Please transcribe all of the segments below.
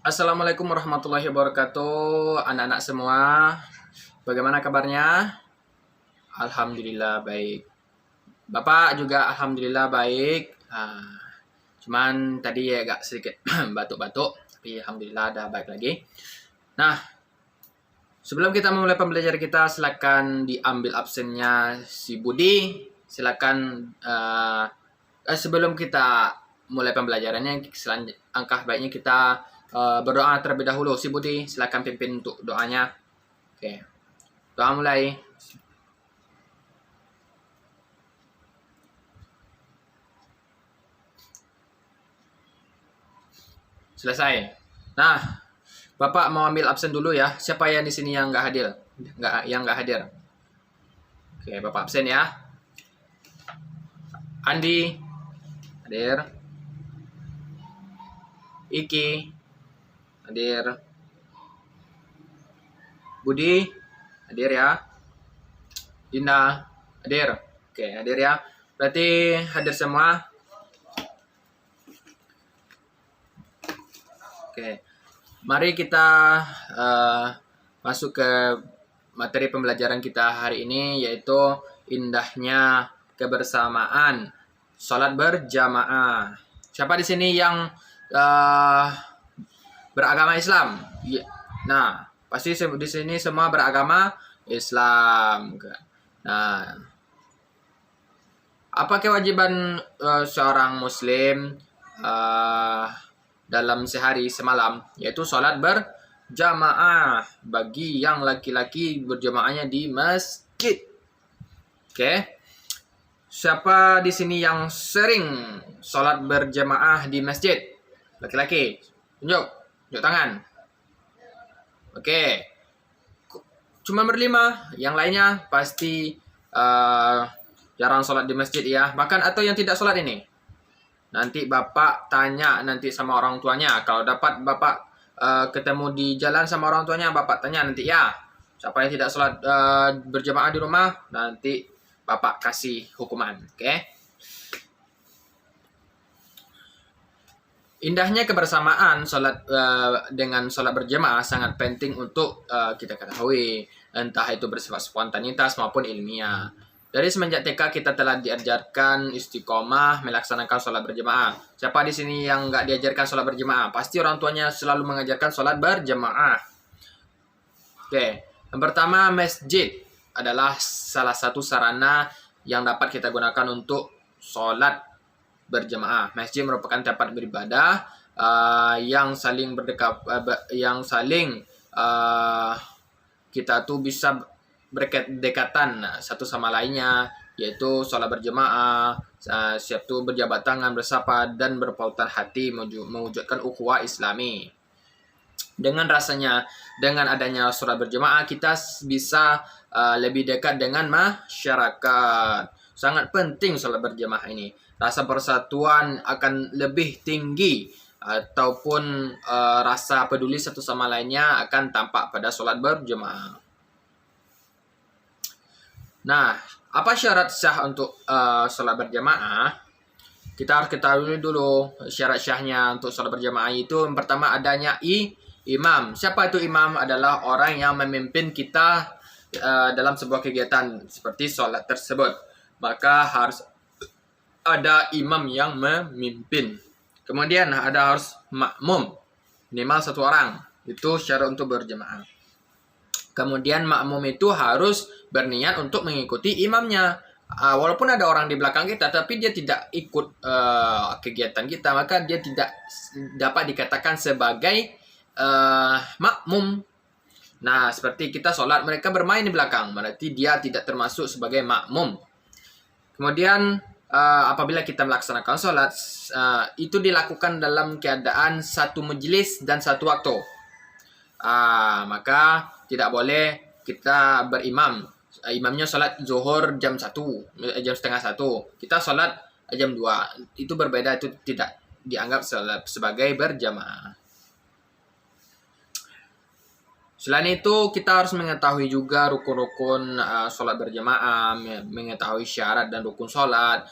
Assalamualaikum warahmatullahi wabarakatuh, anak-anak semua. Bagaimana kabarnya? Alhamdulillah baik. Bapak juga alhamdulillah baik. Cuman tadi agak sedikit batuk-batuk, tapi alhamdulillah udah baik lagi. Nah, sebelum kita memulai pembelajaran kita, silakan diambil absennya si Budi. Silakan sebelum kita mulai pembelajarannya, angkah baiknya kita berdoa terlebih dahulu. Si Budi, silakan pimpin untuk doanya. Oke. Doa mulai. Selesai. Nah, Bapak mau ambil absen dulu ya. Siapa yang di sini yang nggak hadir? Yang nggak hadir. Oke, Bapak absen ya. Andi, hadir. Iki, hadir. Budi, hadir ya. Dinda, hadir. Oke, hadir ya. Berarti hadir semua. Oke, mari kita masuk ke materi pembelajaran kita hari ini, yaitu indahnya kebersamaan sholat berjamaah. Siapa di sini yang beragama Islam? Nah, pasti di sini semua beragama Islam. Nah, apa kewajiban seorang Muslim dalam sehari semalam? Yaitu sholat berjamaah. Bagi yang laki-laki, berjamaahnya di masjid. Oke. Siapa di sini yang sering sholat berjamaah di masjid? Laki-laki. Tunjuk tangan. Oke. Cuma berlima. Yang lainnya pasti jarang sholat di masjid ya. Bahkan atau yang tidak sholat ini. Nanti Bapak tanya nanti sama orang tuanya. Kalau dapat Bapak ketemu di jalan sama orang tuanya, Bapak tanya nanti ya. Siapa yang tidak sholat berjamaah di rumah, nanti Bapak kasih hukuman. Oke. Indahnya kebersamaan sholat dengan sholat berjamaah sangat penting untuk kita ketahui. Entah itu bersifat spontanitas maupun ilmiah. Dari semenjak TK kita telah diajarkan istiqomah melaksanakan sholat berjamaah. Siapa di sini yang nggak diajarkan sholat berjamaah? Pasti orang tuanya selalu mengajarkan sholat berjamaah. Oke, yang pertama, masjid adalah salah satu sarana yang dapat kita gunakan untuk sholat berjamaah. Masjid merupakan tempat beribadah yang saling kita tuh bisa berdekatan satu sama lainnya, yaitu sholat berjamaah, siap tuh berjabat tangan, bersapa, dan berpautan hati mewujudkan ukhuwah Islami. Dengan adanya sholat berjamaah, kita bisa lebih dekat dengan masyarakat. Sangat penting sholat berjamaah ini. Rasa persatuan akan lebih tinggi, ataupun rasa peduli satu sama lainnya akan tampak pada sholat berjamaah. Nah, apa syarat sah untuk sholat berjamaah? Kita harus ketahui dulu syarat syahnya untuk sholat berjamaah itu. Yang pertama, adanya imam. Siapa itu imam? Adalah orang yang memimpin kita dalam sebuah kegiatan seperti sholat tersebut. Maka harus ada imam yang memimpin. Kemudian harus makmum, minimal satu orang. Itu syarat untuk berjamaah. Kemudian makmum itu harus berniat untuk mengikuti imamnya. Walaupun ada orang di belakang kita, tapi dia tidak ikut kegiatan kita, maka dia tidak dapat dikatakan sebagai makmum. Nah, seperti kita sholat, mereka bermain di belakang, berarti dia tidak termasuk sebagai makmum. Kemudian apabila kita melaksanakan sholat, itu dilakukan dalam keadaan satu majelis dan satu waktu. Maka tidak boleh kita berimam. Imamnya sholat zuhur jam 1, jam setengah 1. Kita sholat jam 2. Itu berbeda, itu tidak dianggap sebagai berjamaah. Selain itu, kita harus mengetahui juga rukun-rukun sholat berjamaah, mengetahui syarat dan rukun sholat,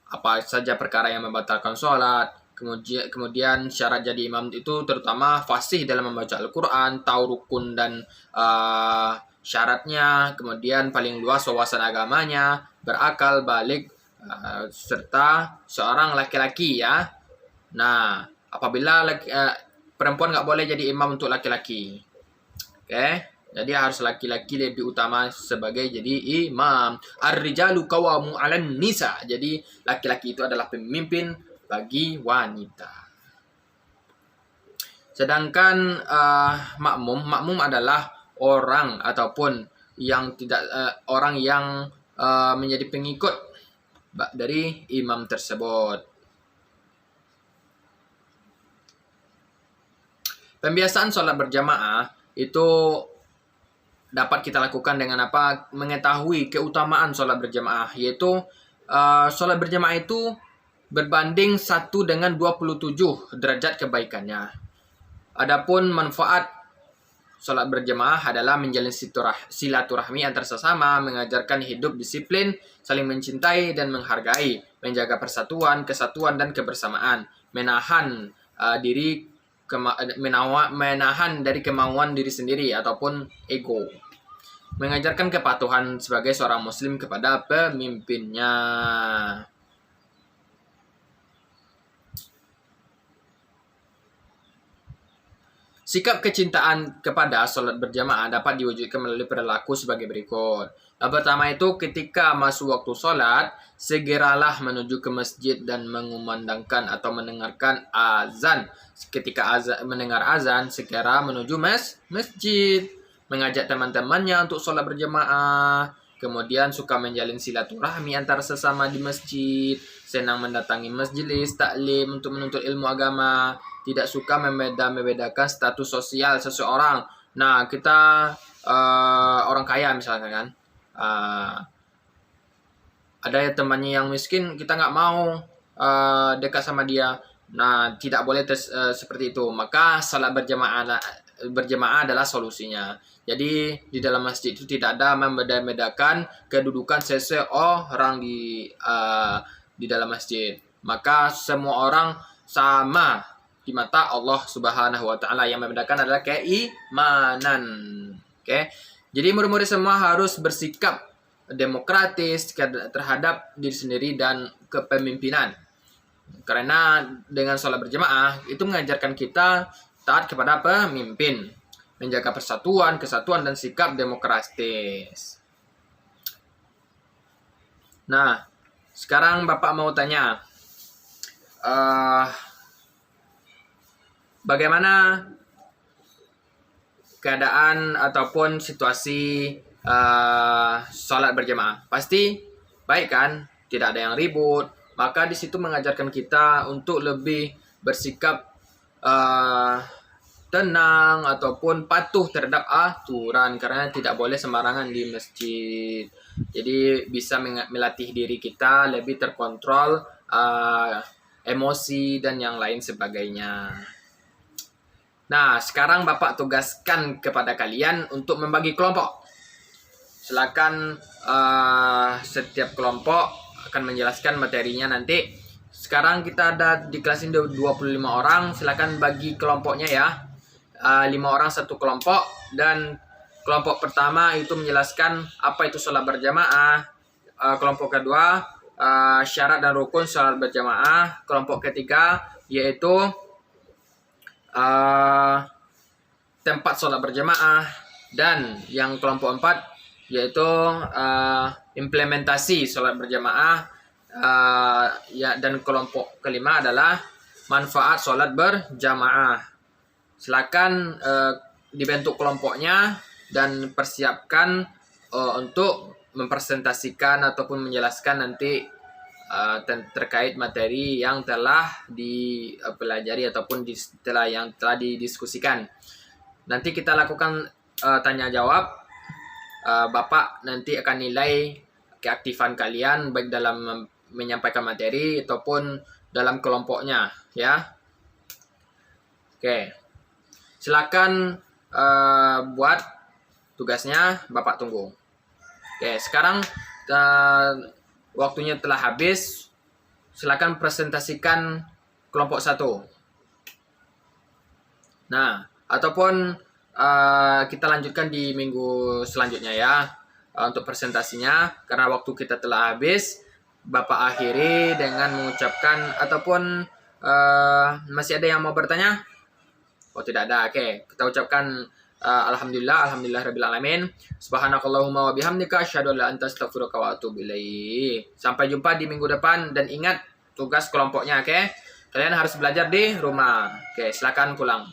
apa saja perkara yang membatalkan sholat. Kemudian syarat jadi imam itu terutama fasih dalam membaca Al-Quran, tahu rukun dan syaratnya, kemudian paling luas wawasan agamanya, berakal, balik, serta seorang laki-laki ya. Nah, apabila perempuan nggak boleh jadi imam untuk laki-laki. Oke. Jadi harus laki-laki lebih utama sebagai jadi imam. Ar-rijalu qawamu 'alan nisa. Jadi laki-laki itu adalah pemimpin bagi wanita. Sedangkan makmum adalah orang ataupun yang tidak orang yang menjadi pengikut dari imam tersebut. Pembiasaan sholat berjamaah itu dapat kita lakukan dengan apa? Mengetahui keutamaan sholat berjamaah, yaitu sholat berjamaah itu berbanding 1 dengan 27 derajat kebaikannya. Adapun manfaat sholat berjamaah adalah menjalin silaturahmi antar sesama, mengajarkan hidup disiplin, saling mencintai dan menghargai, menjaga persatuan, kesatuan dan kebersamaan, menahan menahan dari kemauan diri sendiri ataupun ego, mengajarkan kepatuhan sebagai seorang muslim kepada pemimpinnya. Sikap kecintaan kepada sholat berjamaah dapat diwujudkan melalui perilaku sebagai berikut. Yang pertama itu ketika masuk waktu sholat, segeralah menuju ke masjid dan mengumandangkan atau mendengarkan azan. Ketika mendengar azan, segera menuju masjid. Mengajak teman-temannya untuk sholat berjamaah. Kemudian suka menjalin silaturahmi antara sesama di masjid. Senang mendatangi majelis taklim untuk menuntut ilmu agama. Tidak suka membedakan status sosial seseorang. Nah, kita orang kaya misalnya kan, ada temannya yang miskin, kita nggak mau dekat sama dia. Nah, tidak boleh seperti itu. Maka salat berjamaah adalah solusinya. Jadi di dalam masjid itu tidak ada membedakan kedudukan seseorang di dalam masjid. Maka semua orang sama di mata Allah Subhanahu wa taala. Yang membedakan adalah keimanan. Oke. Jadi murid-murid semua harus bersikap demokratis terhadap diri sendiri dan kepemimpinan. Karena dengan sholat berjamaah itu mengajarkan kita taat kepada pemimpin, menjaga persatuan, kesatuan dan sikap demokratis. Nah, sekarang Bapak mau tanya, bagaimana keadaan ataupun situasi sholat berjamaah? Pasti baik kan? Tidak ada yang ribut. Maka di situ mengajarkan kita untuk lebih bersikap tenang ataupun patuh terhadap aturan, karena tidak boleh sembarangan di masjid. Jadi bisa melatih diri kita lebih terkontrol emosi dan yang lain sebagainya. Nah, sekarang Bapak tugaskan kepada kalian untuk membagi kelompok. Silakan setiap kelompok akan menjelaskan materinya nanti. Sekarang kita ada di kelas ini 25 orang. Silakan bagi kelompoknya ya. 5 orang satu kelompok. Dan kelompok pertama itu menjelaskan apa itu sholat berjamaah. Kelompok kedua syarat dan rukun sholat berjamaah. Kelompok ketiga yaitu tempat sholat berjamaah. Dan yang kelompok 4 yaitu implementasi sholat berjamaah. Dan kelompok kelima adalah manfaat sholat berjamaah. Silakan dibentuk kelompoknya dan persiapkan untuk mempresentasikan ataupun menjelaskan nanti terkait materi yang telah dipelajari ataupun yang telah didiskusikan. Nanti kita lakukan tanya jawab. Bapak nanti akan nilai keaktifan kalian baik dalam menyampaikan materi ataupun dalam kelompoknya ya. Oke. Silakan buat tugasnya, Bapak tunggu. Oke, sekarang waktunya telah habis. Silakan presentasikan kelompok 1. Nah, ataupun kita lanjutkan di minggu selanjutnya ya untuk presentasinya. Karena waktu kita telah habis, Bapak akhiri dengan mengucapkan ataupun masih ada yang mau bertanya? Oh, tidak ada. Oke, kita ucapkan alhamdulillah rabbil alamin. Subhanakallahumma wa bihamdika asyhadu an la ilaha illa anta astaghfiruka wa atubu ilaik. Sampai jumpa di minggu depan dan ingat tugas kelompoknya, oke? Kalian harus belajar di rumah. Oke, silakan pulang.